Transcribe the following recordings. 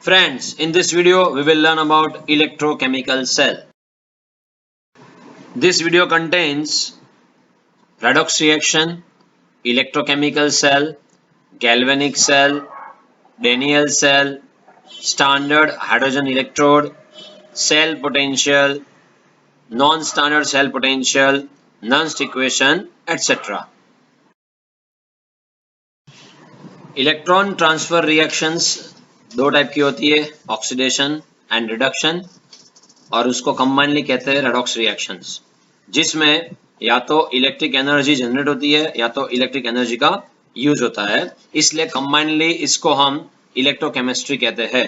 Friends, in this video we will learn about electrochemical cell. This video contains redox reaction, electrochemical cell, galvanic cell, Daniell cell, standard hydrogen electrode, cell potential, non-standard cell potential, Nernst equation, etc. Electron transfer reactions दो type की होती है, oxidation and reduction, और उसको combinedly कहते हैं redox reactions, जिसमें या तो इलेक्ट्रिक एनर्जी जनरेट होती है या तो इलेक्ट्रिक एनर्जी का यूज होता है, इसलिए कंबाइनली इसको हम इलेक्ट्रोकेमिस्ट्री कहते हैं।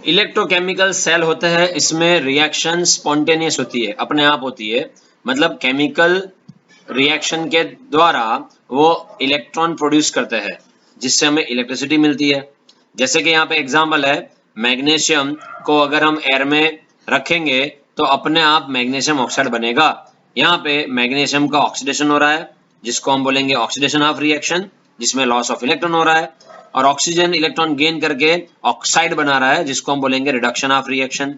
इलेक्ट्रोकेमिकल सेल होते हैं, इसमें रिएक्शन स्पॉन्टेनियस होती है, अपने आप होती है, मतलब केमिकल रिएक्शन के द्वारा वो इलेक्ट्रॉन प्रोड्यूस करते हैं जिससे हमें इलेक्ट्रिसिटी मिलती है। जैसे कि यहाँ पे एग्जांपल है, मैग्नीशियम को अगर हम एयर में रखेंगे तो अपने आप मैग्नीशियम ऑक्साइड बनेगा। यहाँ पे मैग्नीशियम का ऑक्सीडेशन हो रहा है जिसको हम बोलेंगे ऑक्सीडेशन ऑफ रिएक्शन, जिसमें लॉस ऑफ इलेक्ट्रॉन हो रहा है, और ऑक्सीजन इलेक्ट्रॉन गेन करके ऑक्साइड बना रहा है जिसको हम बोलेंगे reduction of reaction.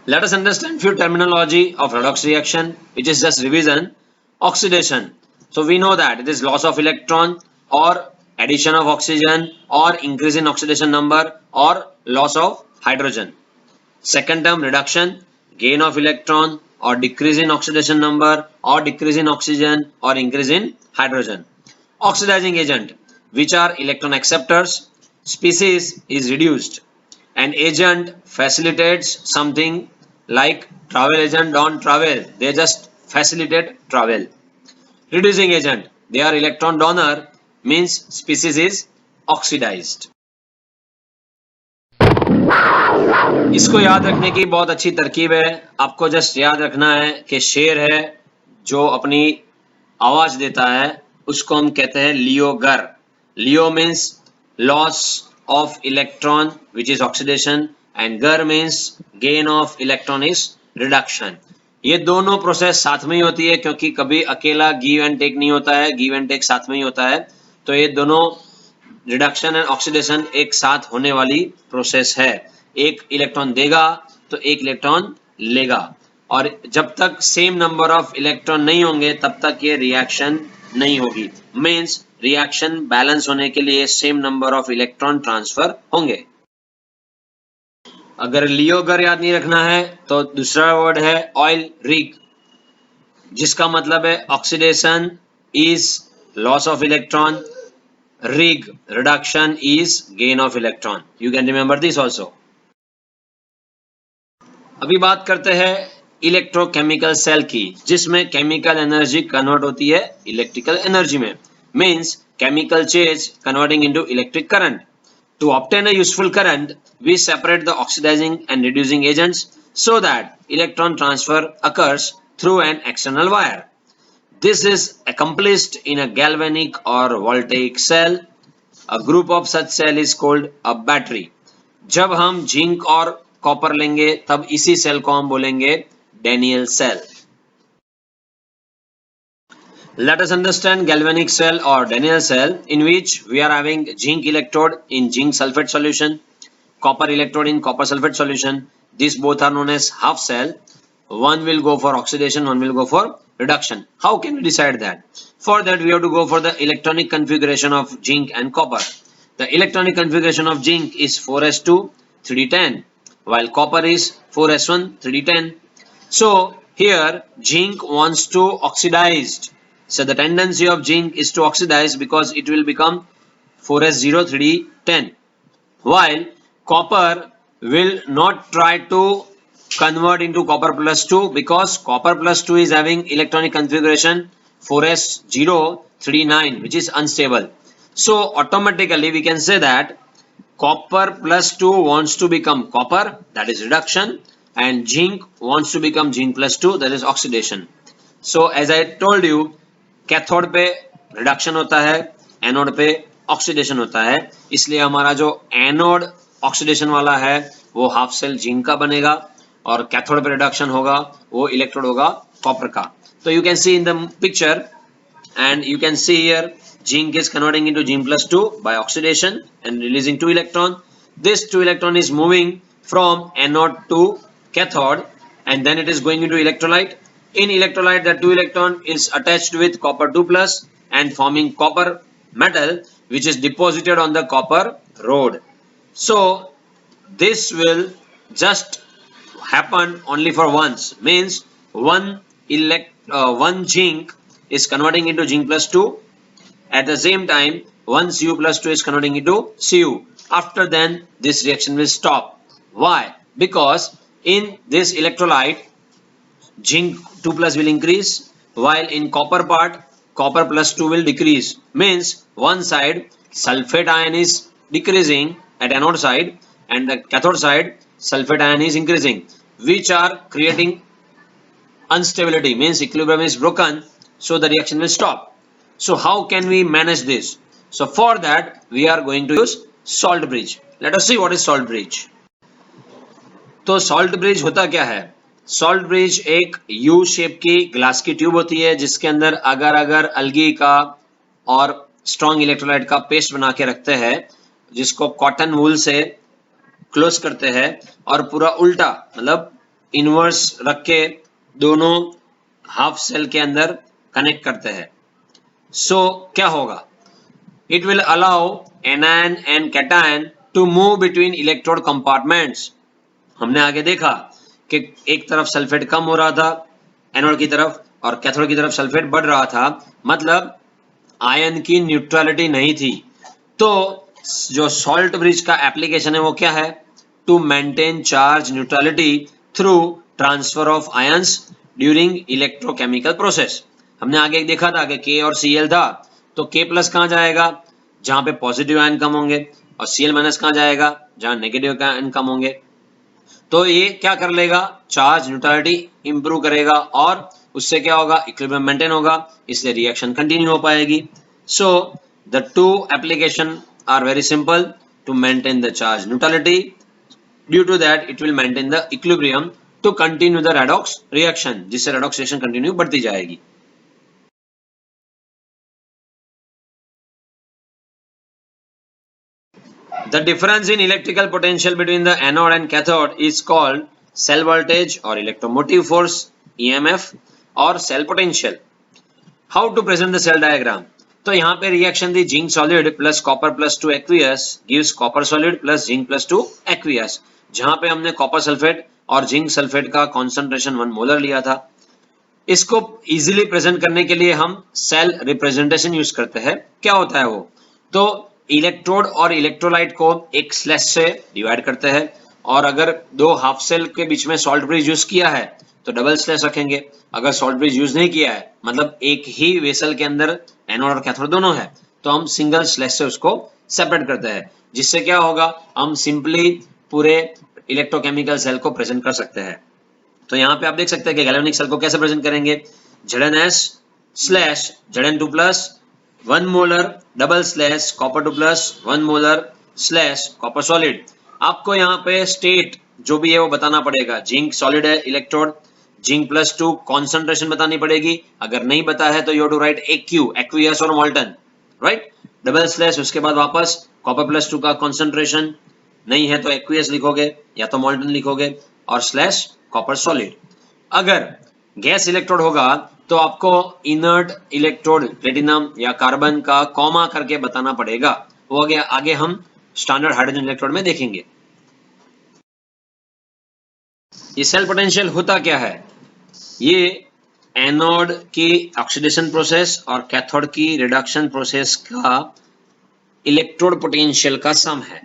Let us understand few terminology of redox reaction, which is just revision. Oxidation. So we know that it is loss of electron or addition of oxygen or increase in oxidation number or loss of hydrogen. Second term, reduction, gain of electron or decrease in oxidation number or decrease in oxygen or increase in hydrogen. Oxidizing agent, which are electron acceptors. Species is reduced. An agent facilitates something like travel agent don't travel, they just facilitate travel. Reducing agent, they are electron donor, means species is oxidized. इसको याद रखने की बहुत अच्छी तरकीब है। आपको just याद रखना है कि शेर है जो अपनी आवाज देता है उसको हम कहते हैं LEO GER. LEO means loss of electron which is oxidation and गर means gain of electron is reduction. ये दोनों प्रोसेस साथ में ही होती है क्योंकि कभी अकेला गिव एंड टेक नहीं होता है, गिव एंड टेक साथ में ही होता है। तो ये दोनों रिडक्शन एंड ऑक्सीडेशन एक साथ होने वाली प्रोसेस है। एक इलेक्ट्रॉन देगा तो एक इलेक्ट्रॉन लेगा, और जब तक सेम नंबर ऑफ इलेक्ट्रॉन नहीं होंगे तब तक ये रिएक्शन नहीं होगी। मीन्स रिएक्शन बैलेंस होने के लिए same number of electron transfer होंगे। अगर लियो गर याद नहीं रखना है तो दूसरा वर्ड है ऑयल रिग, जिसका मतलब है oxidation is loss of electron, rig reduction is gain of electron. You can remember this also. अभी बात करते हैं इलेक्ट्रोकेमिकल सेल की, जिसमें केमिकल एनर्जी कन्वर्ट होती है इलेक्ट्रिकल एनर्जी में, means chemical change converting into electric current. To obtain a useful current, we separate the oxidizing and reducing agents so that electron transfer occurs through an external wire. This is accomplished in a galvanic or voltaic cell. A group of such cell is called a battery. जब हम zinc और copper लेंगे तब इसी cell को हम बोलेंगे Daniell cell. Let us understand galvanic cell or Daniell cell, in which we are having zinc electrode in zinc sulfate solution, copper electrode in copper sulfate solution. These both are known as half cell. One will go for oxidation, one will go for reduction. How can we decide that? For that we have to go for the electronic configuration of zinc and copper. The electronic configuration of zinc is 4s2 3d10, while copper is 4s1 3d10. So here zinc wants to oxidized. So the tendency of zinc is to oxidize because it will become 4s0 3d10, while copper will not try to convert into copper plus 2 because copper plus 2 is having electronic configuration 4s0 3d9, which is unstable. So automatically we can say that copper plus 2 wants to become copper, that is reduction, and zinc wants to become zinc plus 2, that is oxidation. So as I told you, cathode पे reduction होता है, anode पे oxidation होता है, इसलिए हमारा जो anode oxidation वाला है वो हाफ सेल जिंक का बनेगा, और कैथोड पे रिडक्शन होगा वो इलेक्ट्रोड होगा कॉपर का। तो you can see in the picture and you can see here zinc is converting into zinc plus 2 by oxidation and releasing 2 electron. This 2 electron is moving from anode to cathode and then it is going into electrolyte. In electrolyte, the 2 electron is attached with copper 2 plus and forming copper metal which is deposited on the copper rod. So this will just happen only for once, means one zinc is converting into zinc plus 2. At the same time, one Cu plus 2 is converting into Cu. After then, this reaction will stop. Why? Because in this electrolyte, zinc 2 plus will increase, while in copper part, copper plus 2 will decrease. Means one side, sulfate ion is decreasing at anode side, and the cathode side, sulfate ion is increasing, which are creating instability, means equilibrium is broken. So the reaction will stop. So how can we manage this? So for that we are going to use salt bridge. Let us see what is salt bridge. तो salt bridge होता क्या है? Salt bridge एक U shape की glass की tube होती है जिसके अंदर अगर अलगी का और स्ट्रॉन्ग इलेक्ट्रोलाइट का पेस्ट बना के रखते हैं, जिसको कॉटन वूल से क्लोज करते हैं और पूरा उल्टा मतलब इनवर्स रख के दोनों हाफ सेल के अंदर कनेक्ट करते हैं. सो क्या होगा? It will allow anion and cation to move between electrode compartments. हमने आगे देखा कि एक तरफ सल्फेट कम हो रहा था एनोड की तरफ और कैथोड की तरफ सल्फेट बढ़ रहा था, मतलब आयन की न्यूट्रलिटी नहीं थी. तो जो सॉल्ट ब्रिज का एप्लीकेशन है वो क्या है? To maintain charge neutrality through transfer of ions during electrochemical process. हमने आगे देखा था कि K और Cl था, तो K प्लस कहाँ जाएगा? जहां पे पॉजिटिव आयन कम होंगे, और Cl माइनस कहाँ जाएगा? जहां नेगेटिव आयन कम होंगे. तो ये क्या कर लेगा? चार्ज न्यूट्रलिटी इंप्रूव करेगा और उससे क्या होगा? इक्विलिब्रियम मेंटेन होगा, इसलिए रिएक्शन कंटिन्यू हो पाएगी. So the two application are very simple to maintain the charge neutrality. Due to that it will maintain the equilibrium to continue the redox reaction, जिससे रेडॉक्स रिएक्शन कंटिन्यू बढ़ती जाएगी. The difference in electrical potential between the anode and cathode is called cell voltage or electromotive force EMF or cell potential. How to present the cell diagram? तो यहाँ पे reaction थी zinc solid plus copper plus 2 aqueous gives copper solid plus zinc plus 2 aqueous, जहां पे हमने copper sulphate और zinc sulphate का concentration 1 molar लिया था. इसको इजीली प्रेजेंट करने के लिए हम सेल रिप्रेजेंटेशन यूज करते हैं. क्या होता है वो? तो इलेक्ट्रोड और इलेक्ट्रोलाइट को एक स्लैश से डिवाइड करते हैं, और अगर दो हाफ सेल के बीच में सॉल्ट ब्रिज यूज किया है तो डबल स्लैश रखेंगे. अगर सॉल्ट ब्रिज यूज नहीं किया है, मतलब एक ही वेसल के अंदर एनोड और कैथोड दोनों है, तो हम सिंगल स्लैश से उसको सेपरेट करते हैं, जिससे क्या होगा? हम सिंपली पूरे इलेक्ट्रोकेमिकल सेल को प्रेजेंट कर सकते हैं. तो यहाँ पे आप देख सकते हैं कि गैल्वेनिक सेल को कैसे प्रेजेंट करेंगे? ZnS slash Zn2 plus 1 molar double slash copper 2 plus 1 molar slash copper solid. आपको यहाँ पे स्टेट जो भी है वो बताना पड़ेगा. जिंक सॉलिड है इलेक्ट्रोड, जिंक प्लस 2 कॉन्सेंट्रेशन बतानी पड़ेगी. अगर नहीं पता है तो you to write AQ aqueous और मोल्टन, राइट? डबल स्लैश, उसके बाद वापस कॉपर प्लस 2 का कॉन्सेंट्रेशन, नहीं है तो एक्वियस लिखोगे या तो मोल्टन लिखोगे, और स्लैश कॉपर सॉलिड. अगर गैस इलेक्ट्रोड होगा तो आपको इनर्ट इलेक्ट्रोड प्लेटिनम या कार्बन का कॉमा करके बताना पड़ेगा. वो आगे हम स्टैंडर्ड हाइड्रोजन इलेक्ट्रोड में देखेंगे. ये सेल पोटेंशियल होता क्या है? ये एनोड की ऑक्सीडेशन प्रोसेस और कैथोड की रिडक्शन प्रोसेस का इलेक्ट्रोड पोटेंशियल का सम है,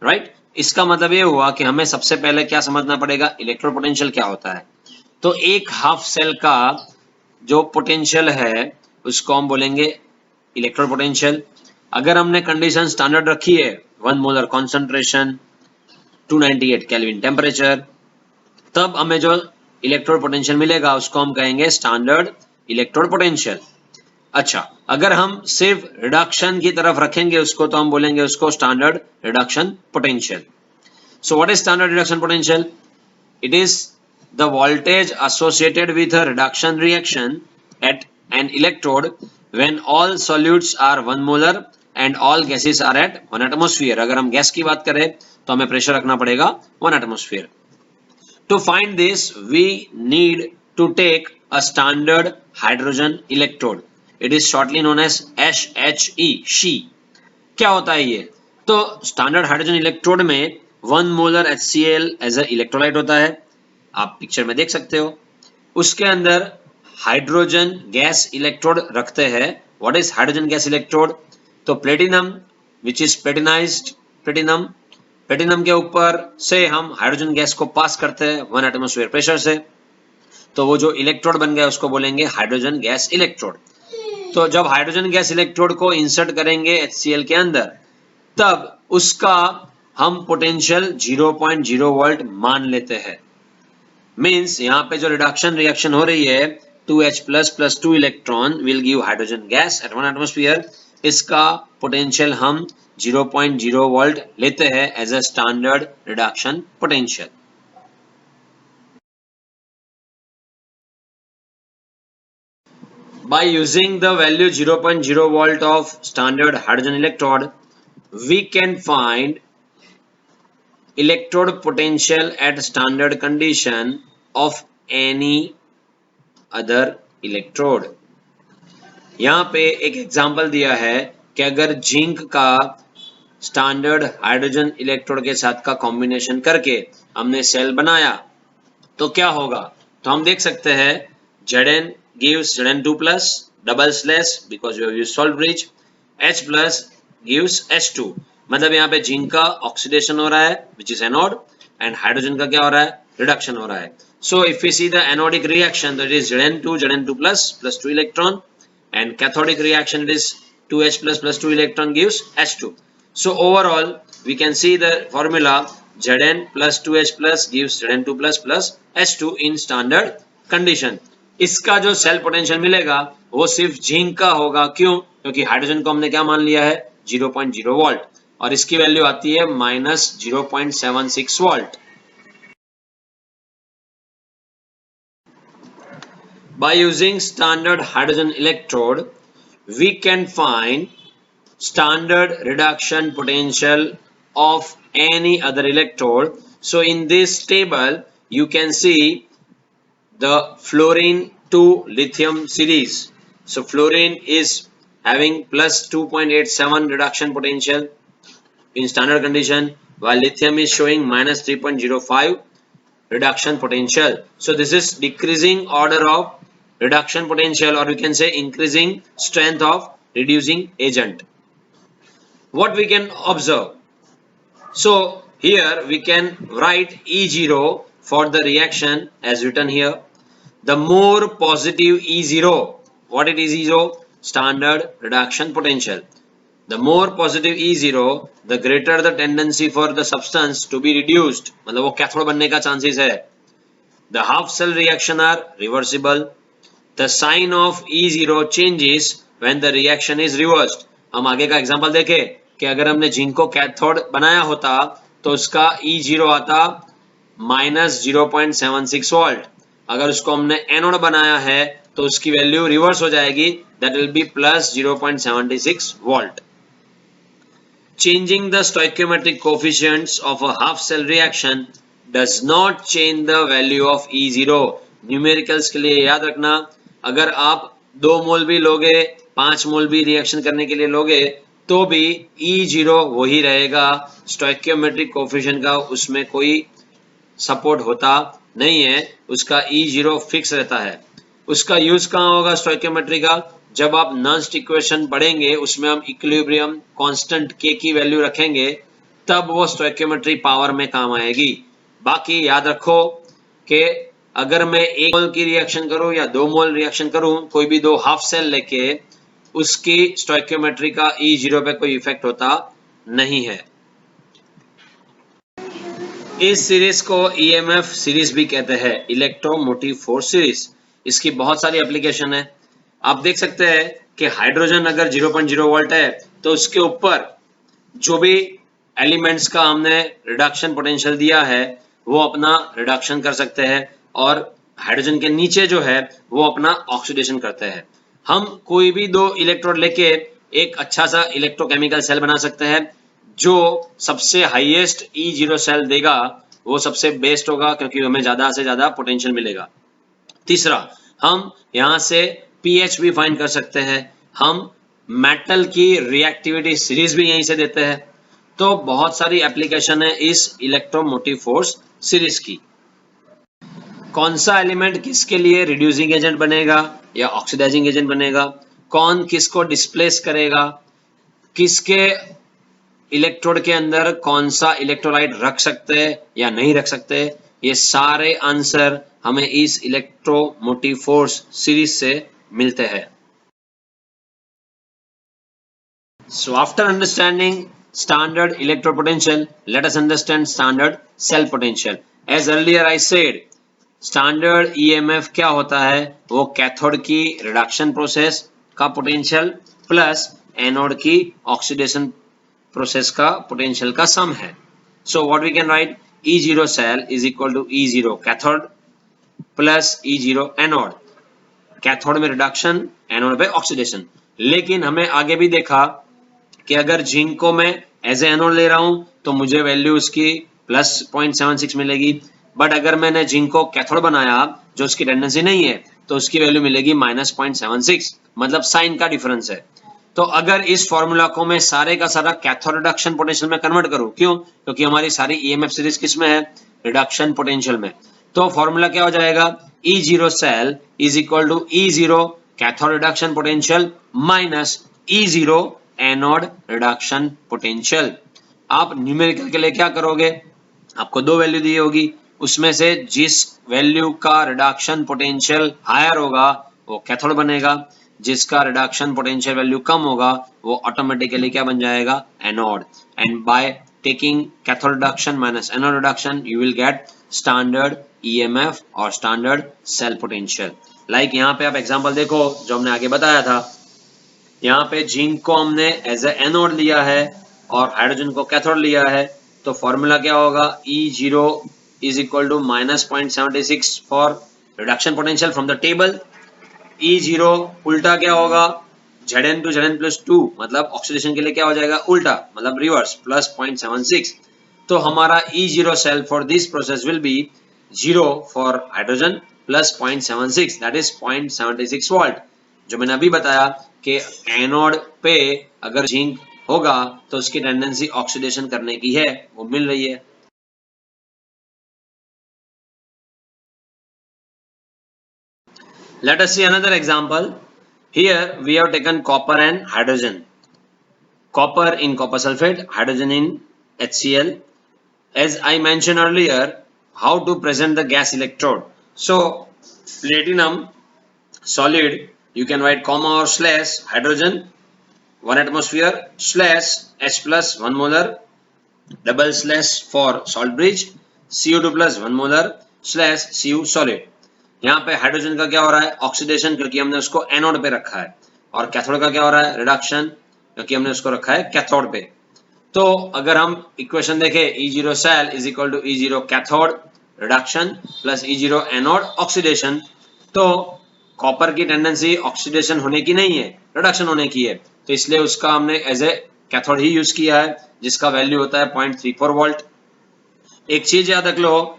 राइट? इसका मतलब ये हुआ कि हमें सबसे पहले क्या समझना पड़ेगा? इलेक्ट्रोड पोटेंशियल क्या होता है. तो एक हाफ सेल का जो पोटेंशियल है उसको हम बोलेंगे इलेक्ट्रोड पोटेंशियल. अगर हमने कंडीशन स्टैंडर्ड रखी है 1 मोलर कॉन्सेंट्रेशन 298 केल्विन टेम्परेचर, तब हमें जो इलेक्ट्रोड पोटेंशियल मिलेगा उसको हम कहेंगे स्टैंडर्ड इलेक्ट्रोड पोटेंशियल. अच्छा, अगर हम सिर्फ रिडक्शन की तरफ रखेंगे उसको तो हम बोलेंगे उसको standard reduction potential. So what is standard reduction potential? It is the voltage associated with a reduction reaction at an electrode when all solutes are 1 molar and all gases are at 1 atmosphere. अगर हम gas की बात करें तो हमें pressure रखना पड़ेगा 1 atmosphere. To find this, we need to take a standard hydrogen electrode. It is shortly known as SHE. she. क्या होता है ये? तो स्टैंडर्ड हाइड्रोजन इलेक्ट्रोड में 1 molar HCl as a electrolyte होता है, आप पिक्चर में देख सकते हो. उसके अंदर हाइड्रोजन गैस इलेक्ट्रोड रखते हैं. What is hydrogen gas electrode? तो प्लेटिनम विच इज प्लेटिनाइज्ड प्लेटिनम के ऊपर से हम हाइड्रोजन गैस को पास करते हैं 1 एटमॉस्फेयर प्रेशर से, तो वो जो इलेक्ट्रोड बन गया उसको बोलेंगे हाइड्रोजन गैस इलेक्ट्रोड. तो जब हाइड्रोजन गैस इलेक्ट्रोड को इंसर्ट करेंगे HCl के अंदर, तब उसका हम पोटेंशियल 0.0 वोल्ट मान लेते हैं. मींस यहाँ पे जो रिडक्शन रिएक्शन हो रही है 2H plus 2 electron will give hydrogen gas at 1 atmosphere, इसका पोटेंशियल हम 0.0 वोल्ट लेते हैं as a standard reduction potential. By using the value 0.0 volt of standard hydrogen electrode, we can find electrode potential at standard condition of any other electrode. यहाँ पे एक example दिया है कि अगर जिंक का स्टैंडर्ड हाइड्रोजन इलेक्ट्रोड के साथ का कॉम्बिनेशन करके हमने सेल बनाया तो क्या होगा. तो हम देख सकते हैं Zn gives Zn2 plus double slash because we have used salt bridge, H plus gives H2. मतलब यहाँ पे जिंक का ऑक्सीडेशन हो रहा है which is anode and hydrogen का क्या हो रहा है, रिडक्शन हो रहा है. So if we see the anodic reaction, that is Zn2 plus 2 electron, and cathodic reaction it is 2H plus 2 electron gives H2. So overall we can see the formula Zn plus 2H plus gives Zn2 plus H2 in standard condition. इसका जो cell potential मिलेगा वो सिर्फ zinc का होगा. क्यों? क्योंकि hydrogen को हमने क्या मान लिया है 0.0 वोल्ट और इसकी वैल्यू आती है -0.76 volt. By using standard hydrogen electrode, we can find standard reduction potential of any other electrode. So in this table you can see the fluorine to lithium series. So fluorine is having plus 2.87 reduction potential in standard condition, while lithium is showing minus 3.05 reduction potential. So this is decreasing order of reduction potential, or we can say increasing strength of reducing agent. What we can observe? So here we can write E0 for the reaction as written here. The more positive E0, what it is E0? Standard reduction potential. The more positive E0, the greater the tendency for the substance to be reduced. मतलब वो cathode बनने का chances है. The half cell reaction are reversible. The sign of E0 changes when the reaction is reversed. हम आगे का example देखें कि अगर हमने जिंक को कैथोड बनाया होता तो उसका E0 आता -0.76 वोल्ट. अगर उसको हमने एनोड बनाया है तो उसकी वैल्यू रिवर्स हो जाएगी, that will be +0.76 volt. Changing the stoichiometric coefficients of a half cell reaction does not change the value of E0. Numericals के लिए याद रखना, अगर आप 2 मोल भी लोगे 5 मोल भी रिएक्शन करने के लिए लोगे तो भी E0 वही रहेगा. स्टोइकियोमेट्रिक कोएफिशिएंट का उसमें कोई सपोर्ट होता नहीं है, उसका E0 फिक्स रहता है. उसका यूज कहाँ होगा स्टोइकियोमेट्री का? जब आप नॉन्स्ट इक्वेशन पढ़ेंगे उसमें हम इक्विलिब्रियम कांस्टेंट K की वैल्यू रखेंगे तब वो स्टोइकियोमेट्री पावर में काम आएगी. बाकी याद रखो कि अगर मैं 1 मोल की रिएक्शन करूं या 2 मोल रिएक्शन करूं, कोई भी 2 हाफ सेल लेके, उसकी स्टोइकियोमेट्री का E0 पे कोई इफेक्ट होता नहीं है. इस सीरीज को EMF सीरीज भी कहते हैं, इलेक्ट्रोमोटिव फोर्स सीरीज. इसकी बहुत सारी एप्लीकेशन है. आप देख सकते हैं कि हाइड्रोजन अगर 0.0 वोल्ट है तो उसके ऊपर जो भी एलिमेंट्स का हमने रिडक्शन पोटेंशियल दिया है वो अपना रिडक्शन कर सकते हैं. और हाइड्रोजन के नीचे जो है वो अपना ऑक्सीडेशन करते हैं। हम कोई भी दो इलेक्ट्रोड लेके एक अच्छा सा इलेक्ट्रोकेमिकल सेल बना सकते हैं। जो सबसे हाईएस्ट E0 सेल देगा वो सबसे बेस्ट होगा, क्योंकि हमें ज्यादा से ज्यादा पोटेंशियल मिलेगा। तीसरा, हम यहाँ से pH भी फाइंड कर सकते हैं। हम मेटल की रिएक्टिविटी सीरीज भी यहीं से देते हैं। तो बहुत सारी एप्लीकेशन है इस इलेक्ट्रोमोटिव फोर्स सीरीज की। कौन सा एलिमेंट किसके लिए रिड्यूसिंग एजेंट बनेगा या ऑक्सीडाइजिंग एजेंट बनेगा, कौन किसको डिस्प्लेस करेगा, किसके इलेक्ट्रोड के अंदर कौन सा इलेक्ट्रोलाइट रख सकते हैं या नहीं रख सकते, ये सारे आंसर हमें इस इलेक्ट्रोमोटिव फोर्स सीरीज से मिलते हैं। So after understanding standard electrode potential, let us understand standard cell potential. As earlier I said, standard EMF क्या होता है, वो कैथोड की रिडक्शन प्रोसेस का पोटेंशियल प्लस एनोड की ऑक्सीडेशन प्रोसेस का पोटेंशियल का सम है। So what we can write, E0 cell is equal to E0 cathode plus E0 anode. Cathode में रिडक्शन, एनोड पे ऑक्सीडेशन। लेकिन हमें आगे भी देखा कि अगर जिंक को मैं एज ए एनोड ले रहा हूं तो मुझे वैल्यू उसकी प्लस 0.76 मिलेगी, बट अगर मैंने जिंक को कैथोड बनाया जो उसकी टेंडेंसी नहीं है तो उसकी वैल्यू मिलेगी माइनस 0.76, मतलब साइन का डिफरेंस है। तो अगर इस फॉर्मूला को मैं सारे का सारा कैथोड रिडक्शन पोटेंशियल में कन्वर्ट करूं, क्यों, क्योंकि हमारी सारी ईएमएफ सीरीज किस में है, रिडक्शन पोटेंशियल में। तो फॉर्मूला क्या हो जाएगा, E0 cell is equal to E0 cathode reduction potential minus E0 anode reduction potential. आप न्यूमेरिकल के लिए क्या करोगे, आपको दो वैल्यू दी होगी, उसमें से जिस वैल्यू का रिडक्शन पोटेंशियल हायर होगा वो कैथोड बनेगा, जिसका रिडक्शन पोटेंशियल वैल्यू कम होगा वो ऑटोमेटिकली क्या बन जाएगा, anode. And by taking cathode reduction minus anode reduction you will get standard EMF और स्टैंडर्ड सेल पोटेंशियल। लाइक यहाँ पे आप एग्जांपल देखो जो हमने आगे बताया था, यहाँ पे जिंक को हमने एज ए एनोड लिया है और हाइड्रोजन को कैथोड लिया है। तो फॉर्मूला क्या होगा, E0 is equal to minus 0.76 for reduction potential from the table. E0 उल्टा क्या होगा, Zn टू Zn प्लस 2, मतलब ऑक्सीडेशन के लिए क्या हो जाएगा, उल्टा, मतलब रिवर्स, प्लस 0.76। तो हमारा E0 cell for this process will be 0 for hydrogen plus 0.76, that is 0.76 volt. जो मैंने अभी बताया कि एनोड पे अगर जिंक होगा तो उसकी टेंडेंसी ऑक्सीडेशन करने की है, वो मिल रही है। Let us see another example. Here we have taken copper and hydrogen. Copper in copper sulfate, hydrogen in HCl. As I mentioned earlier, how to present the gas electrode. So platinum solid, you can write comma or slash hydrogen 1 atmosphere slash H plus 1 molar double slash for salt bridge CO2 plus 1 molar slash Cu solid। यहाँ पे hydrogen का क्या हो रहा है, oxidation, क्योंकि हमने उसको एनोड पे रखा है, और कैथोड का क्या हो रहा है, रिडक्शन, क्योंकि हमने उसको रखा है कैथोड पे। तो अगर हम इक्वेशन देखें, E0 cell is equal to E0 cathode reduction plus E0 anode oxidation. तो कॉपर की टेंडेंसी ऑक्सीडेशन होने की नहीं है, रिडक्शन होने की है, तो इसलिए उसका हमने एज ए कैथोड ही यूज किया है, जिसका वैल्यू होता है 0.34 वोल्ट। एक चीज याद रख लो,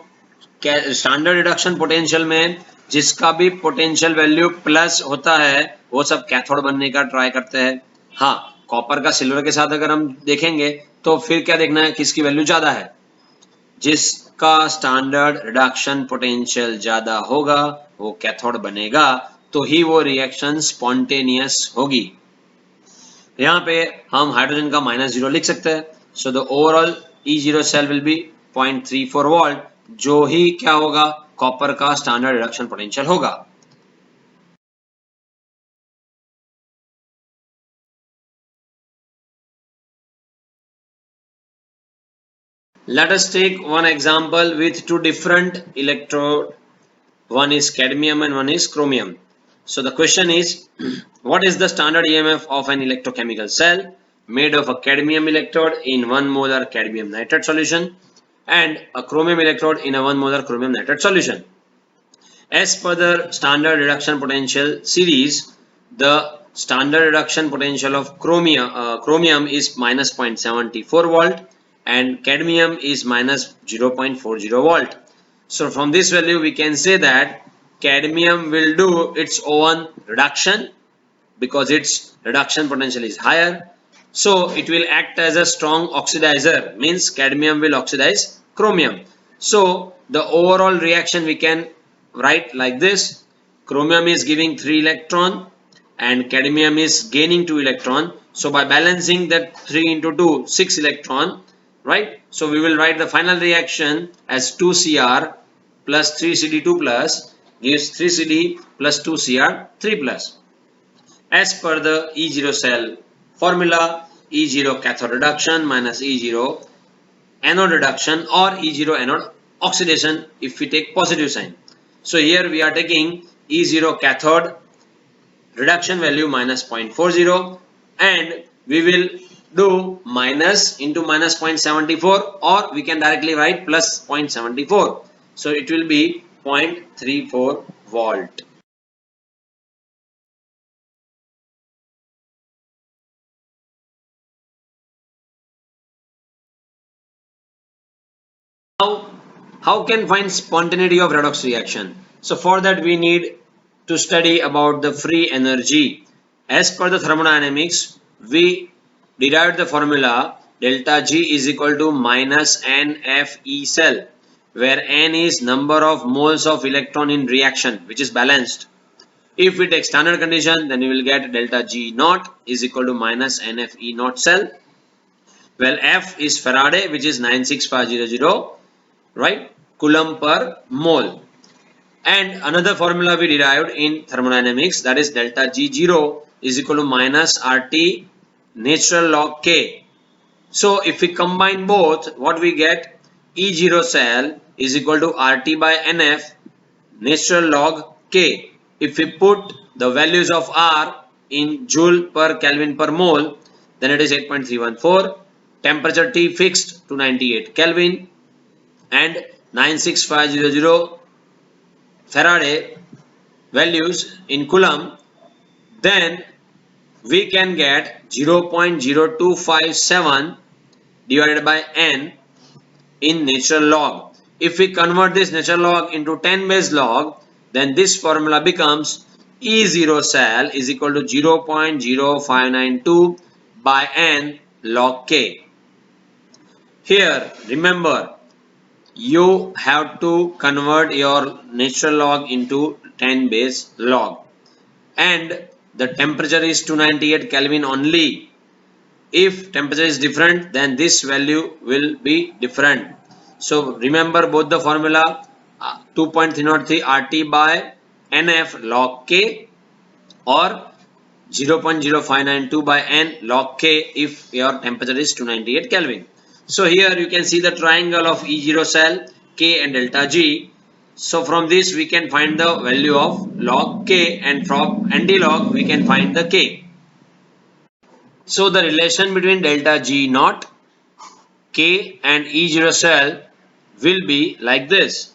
स्टैंडर्ड रिडक्शन पोटेंशियल में जिसका भी पोटेंशियल वैल्यू प्लस होता है वो सब कैथोड बनने का ट्राई करते हैं। हाँ, कॉपर का सिल्वर के साथ अगर हम देखेंगे तो फिर क्या देखना है, किसकी वैल्यू ज्यादा है, जिसका स्टैंडर्ड रिडक्शन पोटेंशियल ज्यादा होगा वो कैथोड बनेगा, तो ही वो रिएक्शन स्पॉन्टेनियस होगी। यहाँ पे हम हाइड्रोजन का -0 लिख सकते हैं। So the overall E0 cell will be 0.34 volt, जो ही क्या होगा, कॉपर का स्टैंडर्ड रिडक्शन पोटेंशियल होगा। Let us take one example with two different electrode. One is cadmium and one is chromium. So the question is, what is the standard EMF of an electrochemical cell made of a cadmium electrode in 1 molar cadmium nitrate solution and a chromium electrode in a 1 molar chromium nitrate solution? As per the standard reduction potential series, the standard reduction potential of chromium is minus 0.74 volt and cadmium is minus 0.40 volt. So from this value we can say that cadmium will do its own reduction because its reduction potential is higher. So it will act as a strong oxidizer, means cadmium will oxidize chromium. So the overall reaction we can write like this: chromium is giving 3 electron and cadmium is gaining 2 electron. So by balancing that 3 into 2, 6 electron, right? So we will write the final reaction as 2Cr plus 3Cd2 plus gives 3Cd plus 2Cr 3 plus. As per the E0 cell formula, E0 cathode reduction minus E0 anode reduction or E0 anode oxidation if we take positive sign. So here we are taking E0 cathode reduction value minus 0.40 and we will do minus into minus 0.74, or we can directly write plus 0.74. So it will be 0.34 volt. How can find spontaneity of redox reaction? So for that we need to study about the free energy. As per the thermodynamics, we derived the formula delta G is equal to minus NFE cell, where N is number of moles of electron in reaction, which is balanced. If we take standard condition, then we will get delta G naught is equal to minus NFE naught cell. Well, F is Faraday, which is 96500, right, coulomb per mole. And another formula we derived in thermodynamics, that is delta G0 is equal to minus RT natural log K. So if we combine both, what we get? E0 cell is equal to RT by NF natural log K. If we put the values of R in joule per Kelvin per mole, then it is 8.314. Temperature T fixed to 98 Kelvin and 96500 Faraday values in coulomb, then we can get 0.0257 divided by N in natural log. If we convert this natural log into 10 base log, then this formula becomes E0 cell is equal to 0.0592 by N log K. Here remember, you have to convert your natural log into 10 base log and the temperature is 298 Kelvin only. If temperature is different, then this value will be different. So remember both the formula, 2.303 RT by NF log K or 0.0592 by N log K if your temperature is 298 Kelvin. So here you can see the triangle of E0 cell, K and delta G. So from this we can find the value of log K, and from anti-log we can find the K. So the relation between delta G naught, K and E0 cell will be like this.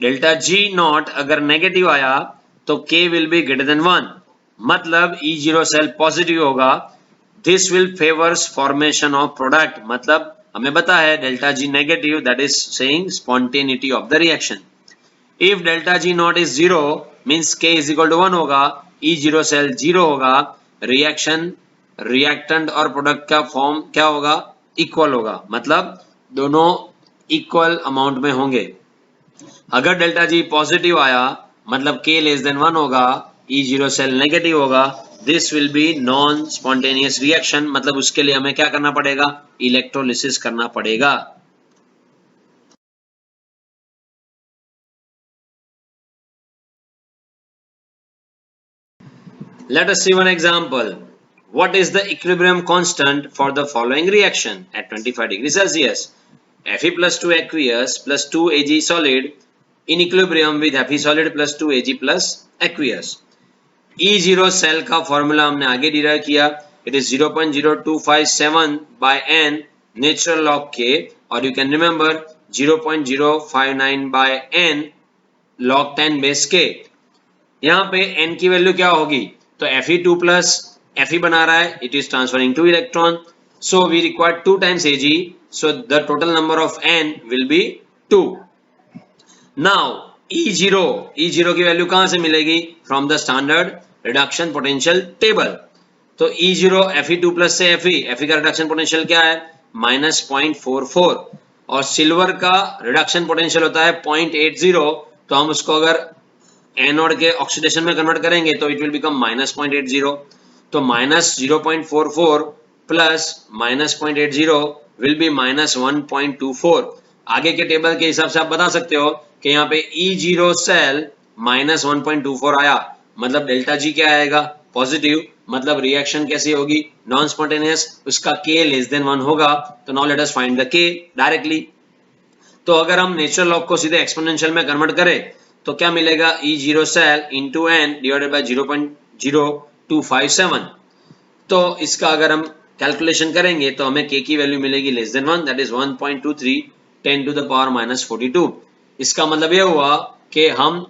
Delta G naught अगर negative आया तो K will be greater than 1, मतलब E0 cell positive होगा. This will favors formation of product, मतलब हमें पता है delta G negative, that is saying spontaneity of the reaction. If delta G naught is 0 means K is equal to 1 होगा, E0 cell 0 होगा, reaction reactant और product का form क्या होगा? Equal होगा, मतलब दोनों equal amount में होंगे. अगर delta G positive आया मतलब K less than 1 होगा, E0 cell negative होगा, this will be non spontaneous reaction, मतलब उसके लिए हमें क्या करना पड़ेगा? इलेक्ट्रोलिसिस करना पड़ेगा. Let us see one example. What is the equilibrium constant for the following reaction at 25 degrees Celsius? Fe plus 2 aqueous plus 2 Ag solid in equilibrium with Fe solid plus 2 Ag plus aqueous. E0 cell का formula हमने आगे derive किया. It is 0.0257 by N natural log K, or you can remember 0.059 by N log 10 base के। यहाँ पे n की value क्या होगी, तो Fe2 प्लस Fe बना रहा है, it is transferring 2 electron, so we require 2 times Ag, so the total number of n will be 2. Now E0 की वैल्यू कहां से मिलेगी, from the standard reduction potential table. तो E0 Fe2 प्लस से Fe का रिडक्शन पोटेंशियल क्या है, -0.44, और सिल्वर का रिडक्शन पोटेंशियल होता है 0.80, तो हम उसको अगर एनोड के ऑक्सीडेशन में कन्वर्ट करेंगे तो इट विल बिकम -0.80, तो -0.44 प्लस -0.80 विल बी -1.24। आगे के टेबल के हिसाब से आप बता सकते हो कि यहाँ पे E0 सेल -1.24 आया, मतलब डेल्टा जी क्या आएगा, पॉजिटिव, मतलब रिएक्शन कैसी होगी, नॉन स्पॉन्टेनियस, उसका K लेस देन 1 होगा। तो now let us find the K directly. तो अगर हम नेचुरल लॉग को सीधे एक्सपोनेंशियल में कन्वर्ट करें तो क्या मिलेगा, E0 cell into n divided by 0.0257। तो इसका अगर हम कैलकुलेशन करेंगे तो हमें K की वैल्यू मिलेगी less than 1, that is 1.23 10 to the power -42। इसका मतलब यह हुआ कि हम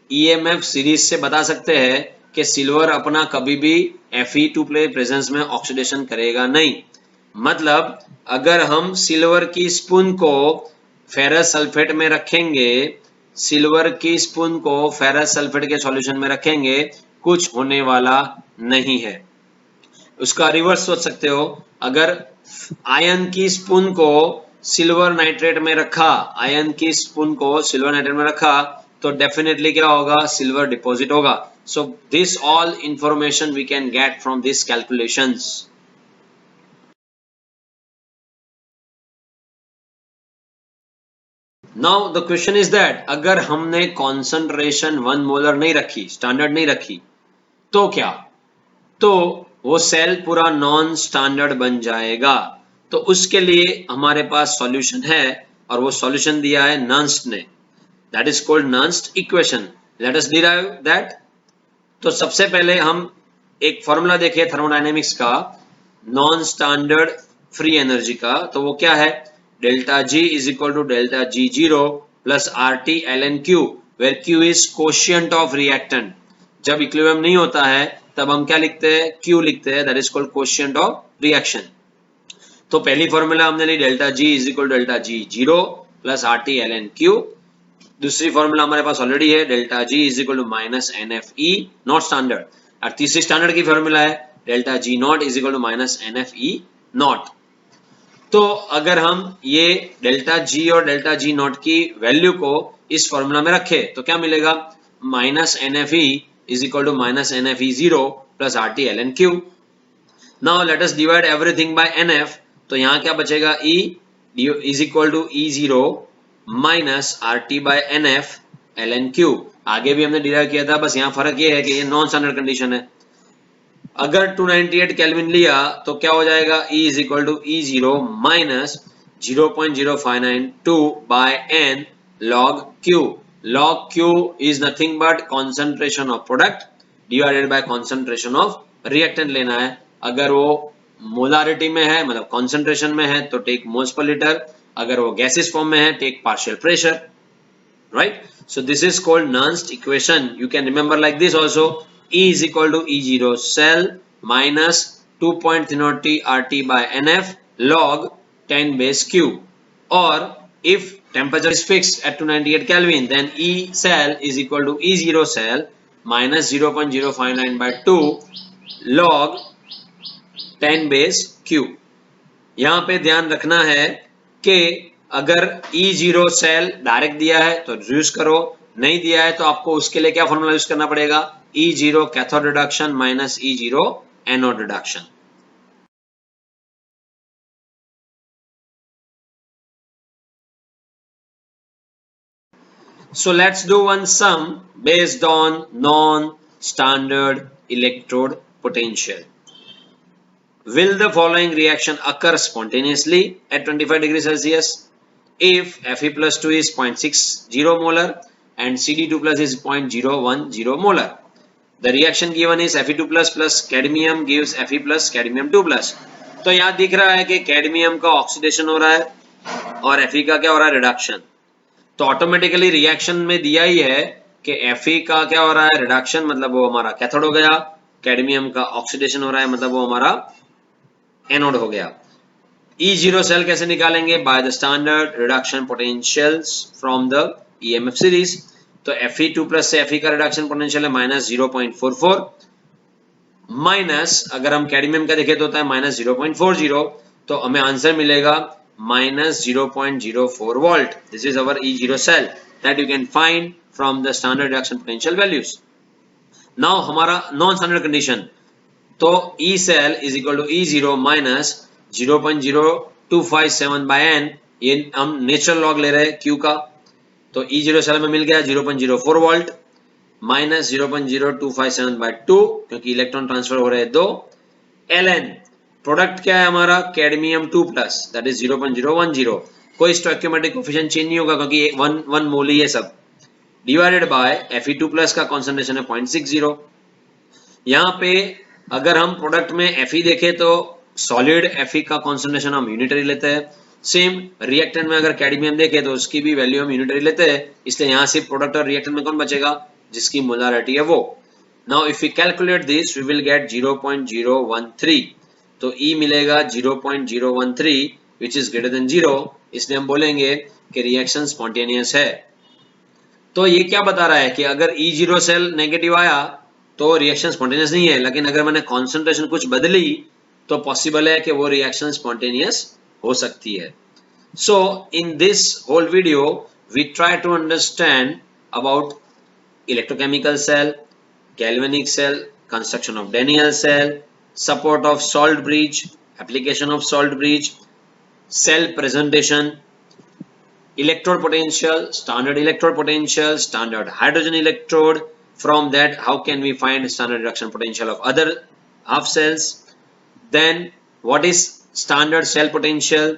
EMF सीरीज से बता सकते हैं कि सिल्वर अपना कभी भी Fe2 प्रेजेंस में ऑक्सीडेशन करेगा नहीं। मतलब अगर हम सिल्वर की स्पून को फेरस सल्फेट में रखेंगे, सिल्वर की स्पून को फेरस सल्फेट के सॉल्यूशन में रखेंगे, कुछ होने वाला नहीं है। उसका रिवर्स सोच सकते हो, अगर आयन की स्पून को सिल्वर नाइट्रेट में रखा, आयन की स्पून को सिल्वर नाइट्रेट में रखा तो डेफिनेटली क्या होगा, सिल्वर डिपॉजिट होगा। So this all information we can get from this calculations. Now the question is that अगर हमने कॉन्सेंट्रेशन 1 मोलर नहीं रखी, स्टैंडर्ड नहीं रखी, तो क्या, तो वो सेल पूरा नॉन स्टैंडर्ड बन जाएगा। तो उसके लिए हमारे पास सॉल्यूशन है, और वो सॉल्यूशन दिया है नर्न्स्ट ने, that is called Nernst equation. Let us derive that. तो सबसे पहले हम एक फॉर्मूला देखिए थर्मोडायनेमिक्स का, नॉन स्टैंडर्ड फ्री एनर्जी का। तो वो क्या है, delta G is equal to delta G0 plus RT ln Q, where Q is quotient of reactant. जब इक्विलिब्रियम नहीं होता है तब हम क्या लिखते हैं, Q लिखते हैं, that is called quotient of reaction. तो पहली फॉर्मूला हमने ली, delta G is equal to delta G0 plus RT ln Q। दूसरी फॉर्मूला हमारे पास ऑलरेडी है, delta G is equal to minus NFE naught standard, और तीसरी स्टैंडर्ड की फॉर्मूला है delta G naught is equal to minus NFE naught. तो अगर हम ये डेल्टा G और डेल्टा G नॉट की वैल्यू को इस फॉर्मूला में रखे तो क्या मिलेगा, minus NFE is equal to minus NFE0 plus RT ln Q। Now let us divide everything by NF। तो यहाँ क्या बचेगा, E is equal to E0 minus RT by NF ln Q। आगे भी हमने डिराइव किया था, बस यहाँ फर्क ये है कि ये नॉन स्टैंडर्ड कंडीशन है। अगर 298 केल्विन लिया तो क्या हो जाएगा, E is equal to E0 minus 0.0592 by n log Q। log Q is nothing but concentration of product divided by concentration of reactant लेना है। अगर वो मोलारिटी में है, मतलब कॉन्सेंट्रेशन में है, तो टेक मोल्स पर लीटर, अगर वो गैसेस फॉर्म में है take partial pressure, right. So this is called Nernst equation. You can remember like this also, E is equal to E0 cell minus 2.303 RT by NF log 10 base Q. Or if temperature is fixed at 298 Kelvin, then E cell is equal to E0 cell minus 0.059 by 2 log 10 base Q. यहाँ पे ध्यान रखना है कि अगर E0 cell direct दिया है तो यूज करो, नहीं दिया है तो आपको उसके लिए क्या फॉर्मूला यूज करना पड़ेगा, E0 cathode reduction minus E0 anode reduction. So let's do one sum based on non-standard electrode potential. Will the following reaction occur spontaneously at 25 degrees Celsius if Fe plus 2 is 0.60 molar and Cd2 plus is 0.010 molar? The reaction given is Fe2 plus cadmium gives Fe plus cadmium 2 plus. तो यहाँ दिख रहा है कि cadmium का oxidation हो रहा है और Fe का क्या हो रहा है, रिडक्शन। तो ऑटोमेटिकली रिएक्शन में दिया ही है कि Fe का क्या हो रहा है, रिडक्शन, मतलब वो हमारा कैथोड हो गया, कैडमियम का ऑक्सीडेशन हो रहा है, मतलब वो हमारा एनोड हो गया। E0 सेल कैसे निकालेंगे? By the standard reduction potentials from the EMF series. तो Fe2 प्लस से Fe का रिडक्शन पोटेंशियल है -0.44, माइनस अगर हम कैडमियम का देखें तो होता है -0.40, तो हमें आंसर मिलेगा -0.04 volt. This is our E0 cell that you can find from the standard reduction potential values. Now हमारा नॉन स्टैंडर्ड कंडीशन, तो E cell is equal to E0 minus 0.0257 by n, ये हम नेचुरल लॉग ले रहे हैं Q का, तो E0 cell में मिल गया 0.04 वोल्ट माइनस 0.0257 बाय 2, क्योंकि इलेक्ट्रॉन ट्रांसफर हो रहे हैं 2। Ln प्रोडक्ट क्या है हमारा, कैडमियम 2 प्लस, दैट इज 0.010, कोई स्टोइकियोमेट्रिक कोएफिशिएंट चेंज नहीं होगा क्योंकि 1 मोल ही है सब, डिवाइडेड बाय Fe2 प्लस का कॉन्सेंट्रेशन है 0.60। यहाँ पे अगर हम प्रोडक्ट में Fe देखें तो सॉलिड Fe का कॉन्सेंट्रेशन हम यूनिटरी लेते हैं, सेम रिएक्टेंट में अगर कैडमियम देखें तो उसकी भी वैल्यू हम यूनिटरी लेते हैं, इसलिए यहाँ से प्रोडक्ट और रिएक्टेंट में कौन बचेगा, जिसकी मोलारिटी है वो। Now if we calculate this we will get 0.013, तो E मिलेगा 0.013 विच इज ग्रेटर देन 0, इसलिए हम बोलेंगे कि रिएक्शन स्पॉन्टेनियस है। तो ये क्या बता रहा है कि अगर E0 सेल नेगेटिव आया तो रिएक्शन स्पॉन्टेनियस नहीं है, लेकिन अगर मैंने कॉन्सेंट्रेशन कुछ बदली तो पॉसिबल है कि वो रिएक्शन स्पॉन्टेनियस हो सकती है। So in this whole video we try to understand about electrochemical cell, galvanic cell, construction of Daniell cell, support of salt bridge, application of salt bridge, cell presentation, electrode potential, standard hydrogen electrode. From that, how can we find standard reduction potential of other half cells? Then what is standard cell potential?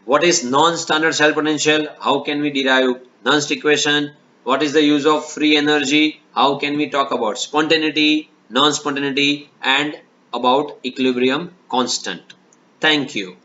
What is non-standard cell potential? How can we derive Nernst equation? What is the use of free energy? How can we talk about spontaneity, non-spontaneity, and about equilibrium constant? Thank you.